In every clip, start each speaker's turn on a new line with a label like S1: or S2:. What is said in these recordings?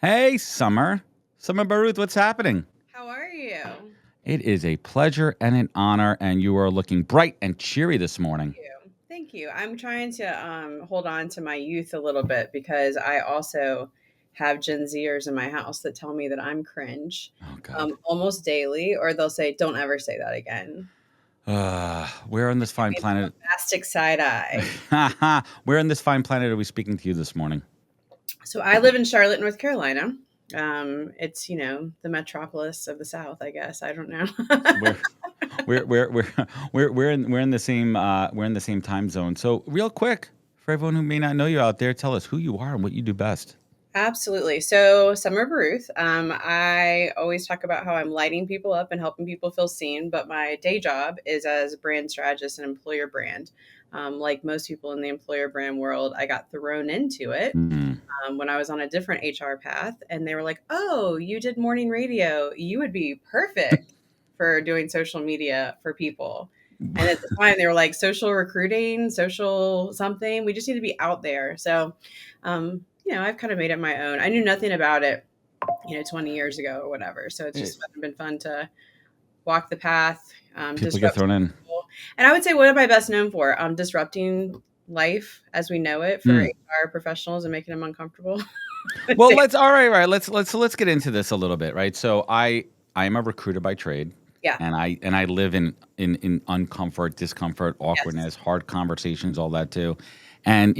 S1: Hey, Summer. Summer Baruth, what's happening?
S2: How are you?
S1: It is a pleasure and an honor, and you are looking bright and cheery this morning.
S2: Thank you. I'm trying to hold on to my youth a little bit because I also have Gen Zers in my house that tell me that I'm cringe
S1: Oh, God.
S2: almost daily, or they'll say, "Don't ever say that again."
S1: Where on this
S2: Give
S1: fine
S2: me the
S1: planet?
S2: bombastic side eye.
S1: Where on this fine planet are we speaking to you this morning?
S2: So I live in Charlotte, North Carolina. It's the metropolis of the South, I guess. I don't know.
S1: Where, where, we're in the same time zone. So, real quick, for everyone who may not know you out there, tell us who you are and what you do best.
S2: Absolutely. So, Summer Baruth, I always talk about how I'm lighting people up and helping people feel seen, but my day job is as a brand strategist and employer brand. Like most people in the employer brand world, I got thrown into it
S1: Hmm.
S2: when I was on a different HR path, and they were like, "Oh, you did morning radio. You would be perfect for doing social media for people." And at the time, they were like, "Social recruiting, social something. We just need to be out there." So, I've kind of made it my own. I knew nothing about it, 20 years ago or whatever. So it's
S1: Eh,
S2: just been fun to walk the path,
S1: People get
S2: disrupt
S1: thrown in.
S2: people. And I would say, what am I best known for? Disrupting life as we know it for
S1: Hmm.
S2: HR professionals and making them uncomfortable.
S1: Well, let's all right, right. Let's get into this a little bit, right? So I am a recruiter by trade,
S2: Yeah.
S1: and I live in uncomfort, discomfort,
S2: Yes.
S1: awkwardness, hard conversations, all that too. And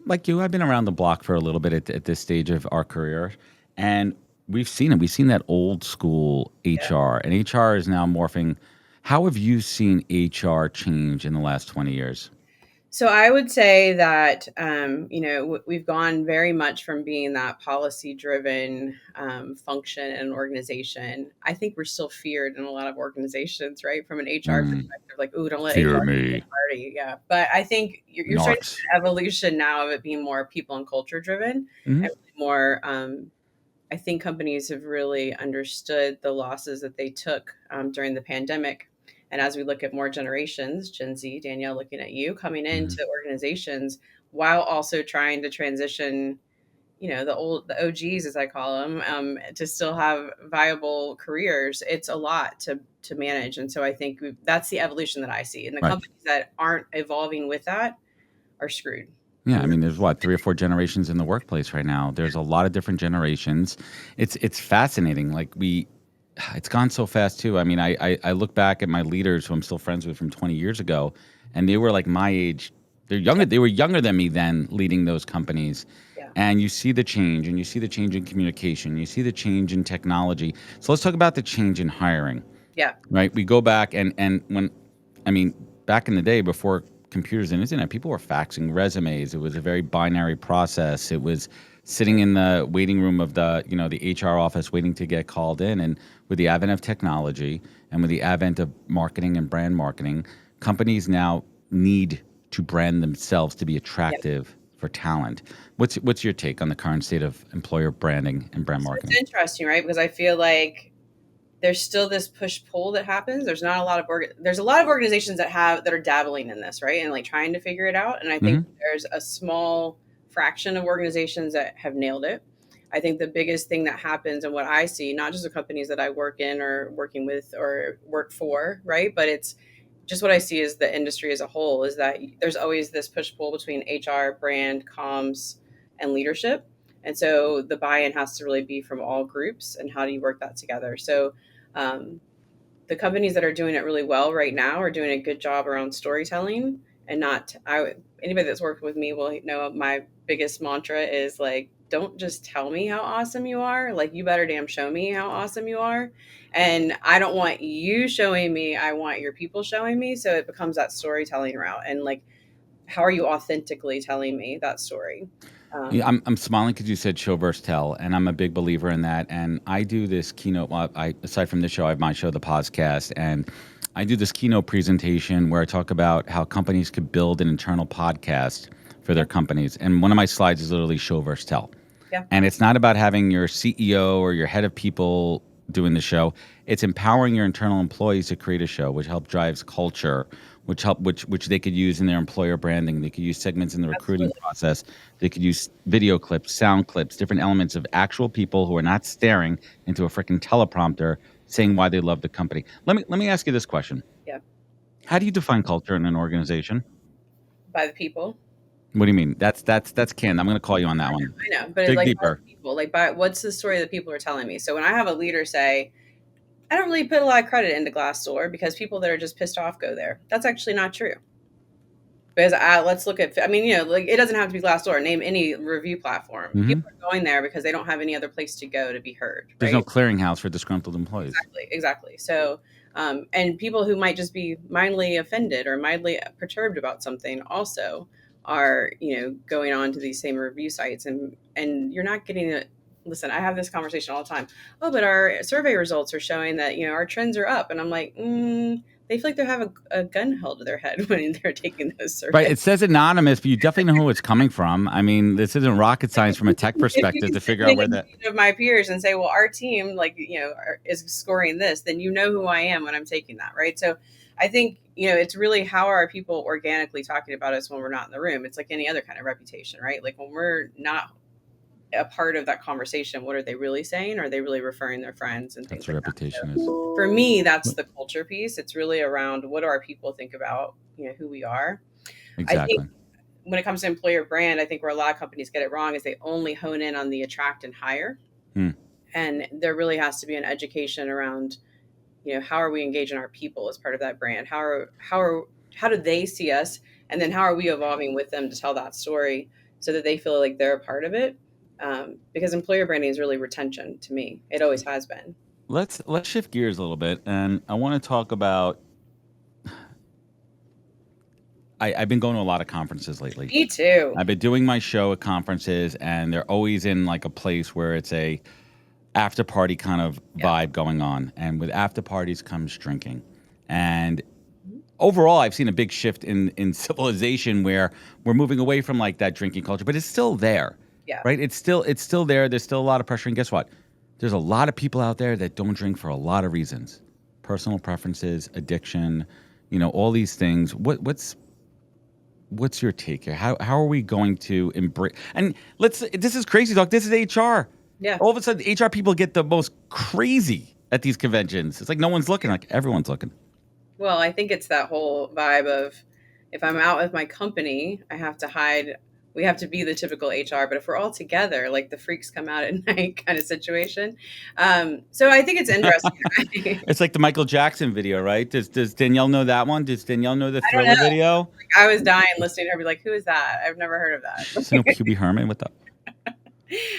S1: like you, I've been around the block for a little bit at this stage of our career, and we've seen it. We've seen that old school
S2: Yeah.
S1: HR, and HR is now morphing. How have you seen HR change in the last 20 years?
S2: So I would say that we've gone very much from being that policy driven function and organization. I think we're still feared in a lot of organizations, right? From an HR
S1: Mm,
S2: perspective, like, "Oh, don't let HR
S1: fear
S2: be
S1: me,
S2: the party." Yeah, but I think you're starting to see
S1: narcs.
S2: an evolution now of it being more people and culture driven
S1: Hmm.
S2: and more. I think companies have really understood the losses that they took during the pandemic. And as we look at more generations, Gen Z, Danielle, looking at you, coming
S1: Hmm.
S2: into organizations while also trying to transition, the OGs, as I call them, to still have viable careers, it's a lot to manage. And so I think that's the evolution that I see. And the
S1: Right.
S2: companies that aren't evolving with that are screwed.
S1: Yeah, I
S2: And
S1: mean, there's what, three or four generations in the workplace right now. There's a lot of different generations. It's fascinating. It's gone so fast too. I mean, I look back at my leaders who I'm still friends with from 20 years ago, and they were like my age. They're younger.
S2: yeah,
S1: They were younger than me then, leading those companies.
S2: yeah,
S1: And you see the change, and you see the change in communication. You see the change in technology. So let's talk about the change in hiring,
S2: yeah,
S1: right? We go back and when, I mean, back in the day before computers and internet, people were faxing resumes. It was a very binary process. It was sitting in the waiting room of the HR office waiting to get called in. And with the advent of technology and with the advent of marketing and brand marketing, companies now need to brand themselves to be
S2: yeah.
S1: attractive for talent. What's your take on the current state of employer branding and brand
S2: So it's
S1: marketing?
S2: interesting, right? Because I feel like there's still this push pull that happens. There's not a lot of there's a lot of organizations that are dabbling in this, right? And like trying to figure it out. And I think
S1: Hmm.
S2: there's a small fraction of organizations that have nailed it. I think the biggest thing that happens and what I see, not just the companies that I work in or working with or work for, right? But it's just what I see as the industry as a whole is that there's always this push pull between HR, brand, comms, and leadership. And so the buy in has to really be from all groups. And how do you work that together? So, um, the companies that are doing it really well right now are doing a good job around storytelling and not anybody that's worked with me will know my biggest mantra is like, don't just tell me how awesome you are, like you better damn show me how awesome you are. And I don't want you showing me, I want your people showing me. So it becomes that storytelling route. And like, how are you authentically telling me that story?
S1: Yeah,
S2: um,
S1: I'm smiling because you said show versus tell, and I'm a big believer in that. And I do this keynote. Well, I aside from this show, I have my show, the podcast, and I do this keynote presentation where I talk about how companies could build an internal podcast for
S2: yeah,
S1: their companies. And one of my slides is literally show versus tell.
S2: yeah,
S1: And it's not about having your CEO or your head of people doing the show. It's empowering your internal employees to create a show, which help drives culture, which they could use in their employer branding. They could use segments in the recruiting
S2: Absolutely.
S1: process. They could use video clips, sound clips, different elements of actual people who are not staring into a freaking teleprompter saying why they love the company. Let me ask you this question.
S2: Yeah.
S1: How do you define culture in an organization?
S2: By the people.
S1: What do you mean? That's canned. I'm going to call you on that one.
S2: I know, but it's
S1: Dig
S2: like by
S1: deeper.
S2: the people, like by what's the story that people are telling me. So when I have a leader say, I don't really put a lot of credit into Glassdoor because people that are just pissed off go there. That's actually not true. Because let's look at, I mean, like it doesn't have to be Glassdoor. Name any review platform.
S1: Hmm.
S2: People are going there because they don't have any other place to go to be heard,
S1: There's no
S2: right?
S1: clearinghouse for disgruntled employees.
S2: Exactly. So, and people who might just be mildly offended or mildly perturbed about something also are, going on to these same review sites, and you're not getting it. Listen, I have this conversation all the time. Oh, but our survey results are showing that our trends are up, and I'm like, they feel like they have a gun held to their head when they're taking those
S1: Right.
S2: surveys.
S1: It says anonymous, but you definitely know who it's coming from. I mean, this isn't rocket science from a tech
S2: If you
S1: perspective
S2: can
S1: to
S2: sit
S1: figure
S2: me
S1: out where
S2: in
S1: that.
S2: of my peers and say, well, our team, like, is scoring this, then you know who I am when I'm taking that, right? So I think, it's really how are people organically talking about us when we're not in the room? It's like any other kind of reputation, right? Like when we're not a part of that conversation, what are they really saying? Are they really referring their friends and
S1: That's
S2: things
S1: what
S2: like that?
S1: reputation is.
S2: So for me, that's the culture piece. It's really around what do our people think about, who we are. I think
S1: Exactly.
S2: when it comes to employer brand, I think where a lot of companies get it wrong is they only hone in on the attract and hire.
S1: Hmm.
S2: And there really has to be an education around, how are we engaging our people as part of that brand? How do they see us? And then how are we evolving with them to tell that story so that they feel like they're a part of it? Because employer branding is really retention to me. It always has been.
S1: Let's shift gears a little bit, and I want to talk about. I've been going to a lot of conferences lately.
S2: Me too.
S1: I've been doing my show at conferences, and they're always in like a place where it's a after party kind of
S2: Yeah.
S1: vibe going on, and with after parties comes drinking, and overall I've seen a big shift in civilization where we're moving away from like that drinking culture, but it's still there,
S2: Yeah.
S1: right? It's still there. There's still a lot of pressure, and guess what? There's a lot of people out there that don't drink for a lot of reasons, personal preferences, addiction, all these things. What's your take here? How are we going to embrace? And this is crazy talk. This is HR.
S2: Yeah.
S1: All of a sudden, HR people get the most crazy at these conventions. It's like no one's looking. Like everyone's looking.
S2: Well, I think it's that whole vibe of if I'm out with my company, I have to hide. We have to be the typical HR, but if we're all together, like the freaks come out at night kind of situation. So I think it's interesting. Right?
S1: It's like the Michael Jackson video, right? Does Danielle know that one? Does Danielle know the
S2: I don't know.
S1: Thriller video?
S2: I was dying listening to her be like, "Who is that? I've never heard of that."
S1: She's no QB Herman. What the?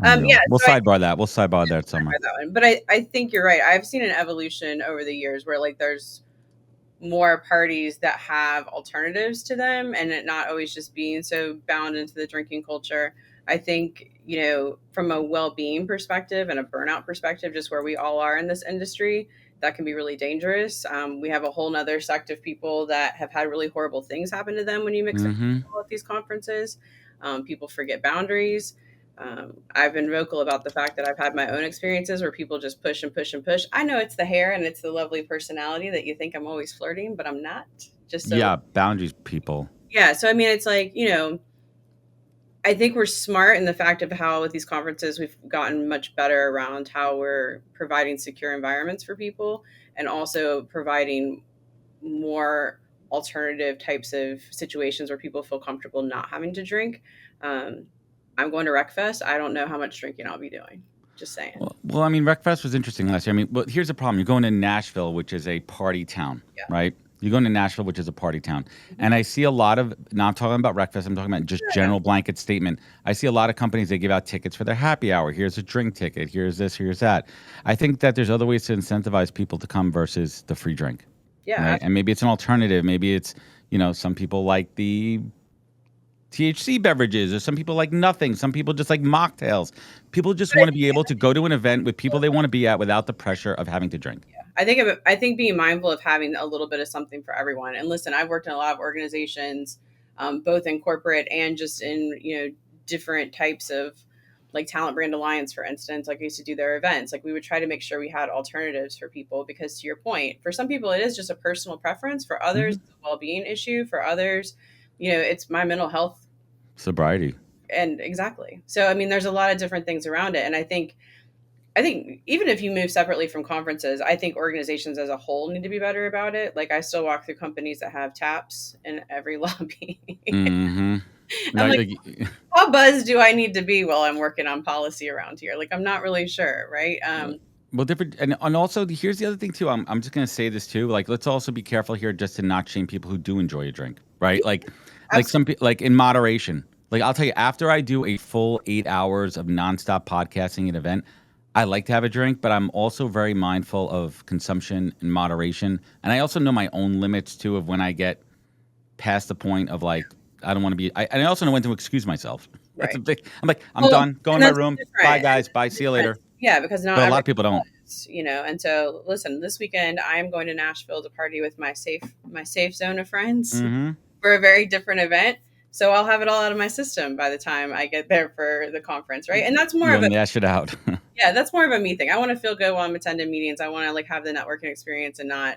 S1: Unreal.
S2: Yeah,
S1: We'll
S2: so I
S1: sidebar that. We'll sidebar that somewhere.
S2: read that one, but I think you're right. I've seen an evolution over the years where like there's more parties that have alternatives to them and it not always just being so bound into the drinking culture. I think, from a well-being perspective and a burnout perspective, just where we all are in this industry, that can be really dangerous. We have a whole nother sect of people that have had really horrible things happen to them when you mix in
S1: Mm-hmm.
S2: people at these conferences. People forget boundaries. I've been vocal about the fact that I've had my own experiences where people just push and push and push. I know it's the hair and it's the lovely personality that you think I'm always flirting, but I'm not. Just so,
S1: Yeah, boundaries, people.
S2: yeah. So, I mean, it's like, I think we're smart in the fact of how with these conferences we've gotten much better around how we're providing secure environments for people and also providing more alternative types of situations where people feel comfortable not having to drink. Um, I'm going to RecFest. I don't know how much drinking I'll be doing. Just saying.
S1: Well, I mean, Wreckfest was interesting last year. I mean, but here's the problem: you're going to Nashville, which is a party town,
S2: Yeah.
S1: right? You're going to Nashville, which is a party town, and I see a lot of. Now I'm talking about Wreckfest. I'm talking about just general blanket statement. I see a lot of companies they give out tickets for their happy hour. Here's a drink ticket. Here's this. Here's that. I think that there's other ways to incentivize people to come versus the free drink,
S2: Yeah.
S1: right? And maybe it's an alternative. Maybe it's some people like the THC beverages, or some people like nothing. Some people just like mocktails. People just want to be able to go to an event with people they want to be at without the pressure of having to drink.
S2: I think being mindful of having a little bit of something for everyone. And listen, I've worked in a lot of organizations, both in corporate and just in different types of like Talent Brand Alliance, for instance, like I used to do their events. Like we would try to make sure we had alternatives for people because to your point, for some people it is just a personal preference. For others,
S1: Mhm.
S2: it's a well-being issue. For others, it's my mental health.
S1: Sobriety.
S2: And exactly. So I mean, there's a lot of different things around it. And I think even if you move separately from conferences, I think organizations as a whole need to be better about it. Like I still walk through companies that have taps in every lobby.
S1: Mhm.
S2: I'm
S1: No,
S2: like,
S1: like,
S2: how buzzed do I need to be while I'm working on policy around here? Like I'm not really sure, right?
S1: well, different, and also here's the other thing too. I'm just gonna say this too. Like, let's also be careful here, just to not shame people who do enjoy a drink, right? Like some
S2: Absolutely.
S1: people, like in moderation. Like I'll tell you, after I do a full 8 hours of nonstop podcasting and event, I like to have a drink, but I'm also very mindful of consumption and moderation, and I also know my own limits too of when I get past the point of like I don't want to be. And I also know when to excuse myself. That's a
S2: Right.
S1: big. I'm like, I'm
S2: Well,
S1: done. Go
S2: and
S1: in my
S2: that's
S1: room. Bye,
S2: different. And
S1: guys. Bye.
S2: that's
S1: See you
S2: different.
S1: later.
S2: Yeah, because not
S1: But a lot
S2: everyone
S1: of people don't.
S2: does. And so listen, this weekend I am going to Nashville to party with my safe zone of friends
S1: Mm-hmm.
S2: for a very different event. So I'll have it all out of my system by the time I get there for the conference, right? And that's more
S1: You'll
S2: of a
S1: nash it out.
S2: yeah, that's more of a me thing. I want to feel good while I'm attending meetings. I want to like have the networking experience and not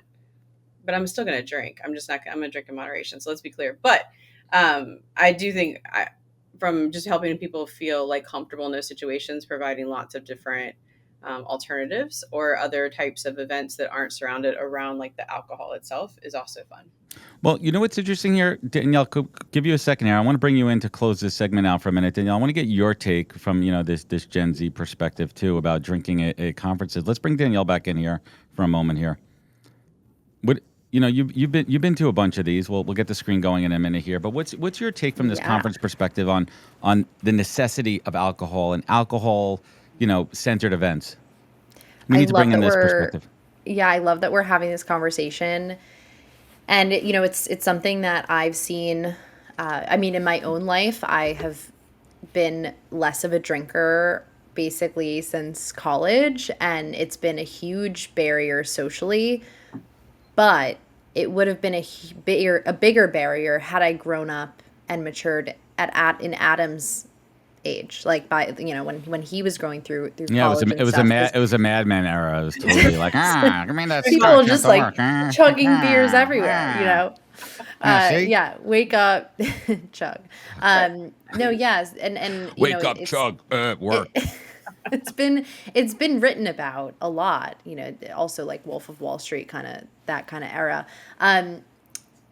S2: but I'm still going to drink. I'm just not, I'm going to drink in moderation. So let's be clear. But I do think from just helping people feel like comfortable in those situations, providing lots of different alternatives or other types of events that aren't surrounded around like the alcohol itself is also fun.
S1: Well, you know what's interesting here, Danielle? Give you a second here. I want to bring you in to close this segment out for a minute, Danielle. I want to get your take from this Gen Z perspective too about drinking at conferences. Let's bring Danielle back in here for a moment here. What you've been to a bunch of these. We'll get the screen going in a minute here. But what's your take from this
S3: Yeah,
S1: conference perspective on the necessity of alcohol and alcohol centered events? We
S3: I
S1: need to
S3: love
S1: bring in
S3: that
S1: this
S3: we're
S1: perspective.
S3: yeah, I love that we're having this conversation. And it's something that I've seen I mean in my own life, I have been less of a drinker basically since college, and it's been a huge barrier socially, but it would have been a bigger barrier had I grown up and matured in Adam's age, like by when he was going through
S1: Yeah,
S3: college
S1: it
S3: and
S1: was a
S3: stuff. Because
S1: Mad Men era. It was totally like give me that
S3: people
S1: scotch
S3: just
S1: after
S3: like
S1: work.
S3: chugging beers everywhere.
S1: See,
S3: Yeah, wake up, chug. No, yes, and
S1: wake up, chug, work.
S3: it, it's been written about a lot. Also like Wolf of Wall Street, that kind of era.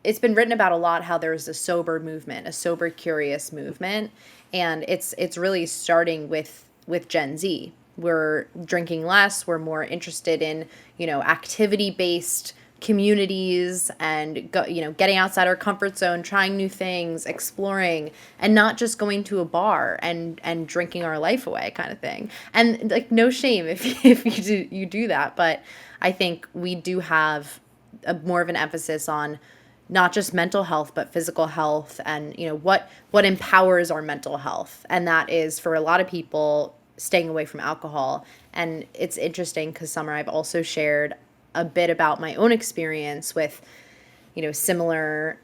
S3: It's been written about a lot how there's a sober movement, a sober curious movement, and it's really starting with Gen Z. We're drinking less, we're more interested in, activity based communities and getting outside our comfort zone, trying new things, exploring, and not just going to a bar and drinking our life away kind of thing. And like no shame if you do that, but I think we do have more of an emphasis on not just mental health but physical health, and what empowers our mental health, and that is for a lot of people staying away from alcohol. And it's interesting because Summer, I've also shared a bit about my own experience with similar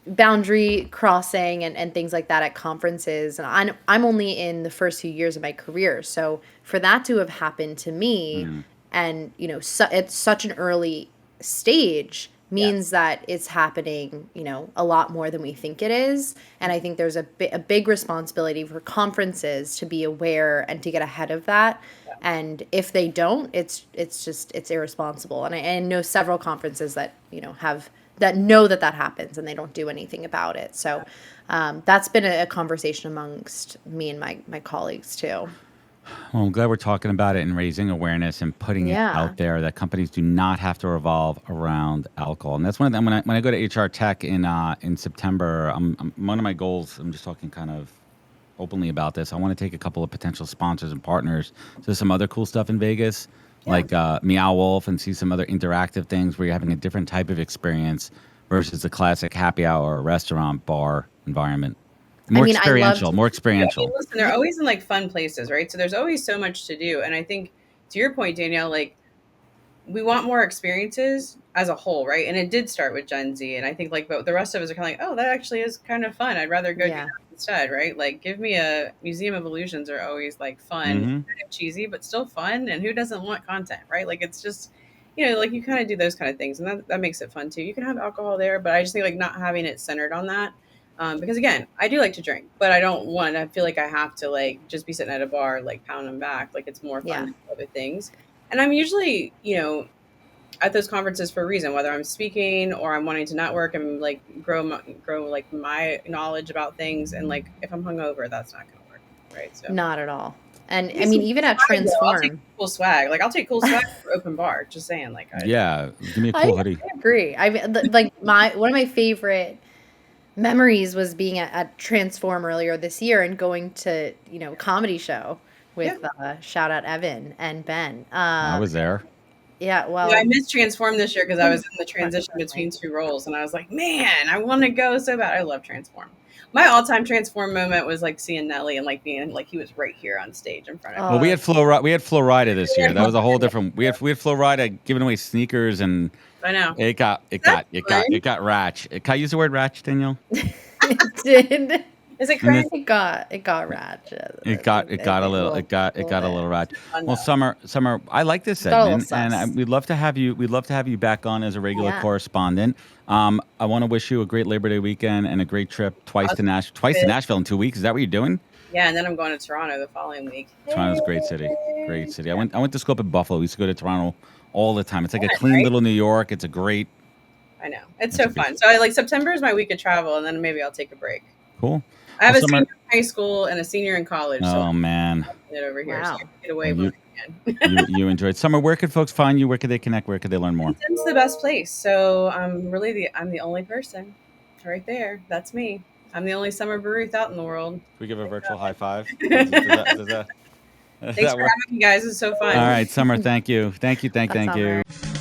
S3: boundary crossing and things like that at conferences, and I'm only in the first few years of my career, so for that to have happened to me, and it's such an early stage,
S2: Yeah.
S3: means that it's happening a lot more than we think it is. And I think there's a big responsibility for conferences to be aware and to get ahead of that. And if they don't, it's irresponsible. And I know several conferences that know that happens and they don't do anything about it. So that's been a conversation amongst me and my colleagues too.
S1: Well, I'm glad we're talking about it and raising awareness and putting it
S3: Yeah.
S1: out there that companies do not have to revolve around alcohol. And that's one of them. When I go to HR Tech in September, one of my goals. I'm just talking kind of openly about this. I want to take a couple of potential sponsors and partners to some other cool stuff in Vegas,
S2: Yeah.
S1: like Meow Wolf, and see some other interactive things where you're having a different type of experience versus the classic happy hour, restaurant, bar environment.
S3: I
S1: More
S3: mean, I
S1: experiential,
S3: loved.
S1: more
S2: I mean,
S1: experiential.
S2: listen, they're always in like fun places, right? So there's always so much to do. And I think to your point, Danielle, like we want more experiences as a whole, right? And it did start with Gen Z, and I think like, but the rest of us are kind of like, oh, that actually is kind of fun. I'd rather go do
S3: Yeah.
S2: that instead, right? Like, give me a Museum of Illusions are always like fun,
S1: Mm-hmm.
S2: kind of cheesy, but still fun. And who doesn't want content, right? Like, it's just, like you kind of do those kind of things, and that makes it fun too. You can have alcohol there, but I just think like not having it centered on that. Because again, I do like to drink, but I don't want. I feel like I have to like just be sitting at a bar, like pounding back. Like it's more fun
S3: Yeah.
S2: than other things. And I'm usually, at those conferences for a reason, whether I'm speaking or I'm wanting to network and like grow like my knowledge about things. And like if I'm hungover, that's not going to work, right? So
S3: Not at all. And
S2: give me
S3: I mean,
S2: some
S3: even at
S2: swag, though. I'll take
S3: Transform,
S2: cool swag. Like I'll take cool swag for open bar. Just saying, like
S1: Yeah, give me a
S3: I
S1: cool hoodie.
S3: agree. I mean, like one of my favorite memories was being at Transform earlier this year and going to, comedy show with shout out Evan and Ben.
S1: I was there.
S3: Yeah,
S2: I
S3: well,
S2: missed Transform this year because I was in the transition
S3: unfortunately.
S2: between two roles, and I was like, man, I want to go so bad. I love Transform. My all-time Transform moment was like seeing Nelly and like being like he was right here on stage in front of me.
S1: Well, we
S3: Oh,
S1: had Flo Rida this year. That was a whole different. We had Flo Rida giving away sneakers, and
S2: I know.
S1: it got
S2: That's fun.
S1: ratch. Can I use the word ratch, Danielle?
S3: it did.
S2: Is it
S1: In this,
S2: crazy?
S3: It got ratchet.
S1: it got a little ratch. Well, Summer, I like this
S3: Got a little
S1: segment, and
S3: sus.
S1: we'd love to have you. We'd love to have you back on as a regular
S3: Yeah.
S1: correspondent. I want to wish you a great Labor Day weekend and a great trip twice to Nashville in 2 weeks. Is that what you're doing?
S2: Yeah, and then I'm going to Toronto the following week.
S1: Toronto's a great city. Great city.
S2: Yeah.
S1: I went to school up in Buffalo. We used to go to Toronto all the time. It's like a
S2: Fun,
S1: clean
S2: right?
S1: little New York. It's a great.
S2: I know. It's
S1: It's a
S2: so
S1: great.
S2: fun. So I like September is my week of travel, and then maybe I'll take a break.
S1: Cool.
S2: I have
S1: Well,
S2: a
S1: Summer.
S2: senior in high school and a senior in college, so
S1: Oh man.
S2: I'm it over here. So I
S3: Wow.
S2: can get away
S1: Well,
S2: when I can.
S1: you enjoyed Summer. Where could folks find you? Where could they connect? Where could they learn more?
S2: LinkedIn's the best place. So I'm the only person right there. That's me. I'm the only Summer Baruth out in the world.
S1: Can we give a virtual high five?
S2: Thanks
S1: Does
S2: for
S1: that work?
S2: having me, guys. It's so fun.
S1: All right, Summer. Thank you. Thank you.
S3: That's
S1: Thank you.
S3: Summer.